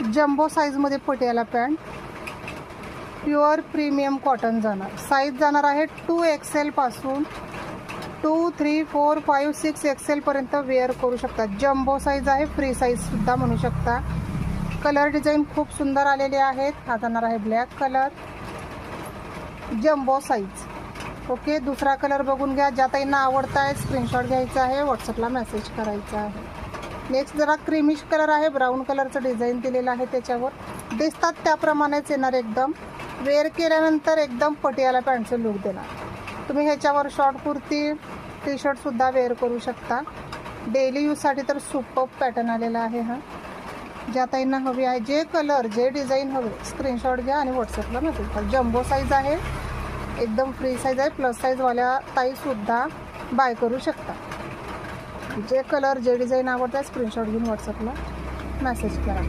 Jumbo साईजमध्ये Patiala pant, pure premium cotton जाणार. Size जाणार आहे 2XL पासून 2, 3, 4, 5, 6 XL पर्यंत वेअर करू शकता. जम्बो साईज आहे, फ्री साईज सुद्धा म्हणू शकता. कलर डिझाईन खूप सुंदर आलेले आहेत. हा जाणार आहे black colour, jumbo size. Okay, दुसरा कलर बघून घ्या. ज्या ताईंना आवडता आहे स्क्रीनशॉट घ्यायचा आहे, व्हॉट्सअपला मेसेज करायचा आहे. नेक्स्ट जरा क्रीमिश कलर आहे, ब्राऊन कलरचं डिझाईन दिलेलं आहे, त्याच्यावर दिसतात त्याप्रमाणेच येणार. एकदम वेअर केल्यानंतर एकदम पटियाला पॅन्टचं लुक देणार. तुम्ही ह्याच्यावर शॉर्ट कुर्ती, टी शर्टसुद्धा वेअर करू शकता. डेली यूजसाठी तर सुपर पॅटर्न आलेला आहे. हा ज्या ताईंना हवी आहे, जे कलर जे डिझाईन हवे स्क्रीनशॉट घ्या आणि व्हॉट्सअपला मेसेज करा. जम्बो साईज आहे, एकदम फ्री साईज आहे. प्लस साईजवाल्या ताईसुद्धा बाय करू शकता. जे कलर जे डिझाईन आवडतं स्क्रीनशॉट घेऊन व्हॉट्सअपला मेसेज करा.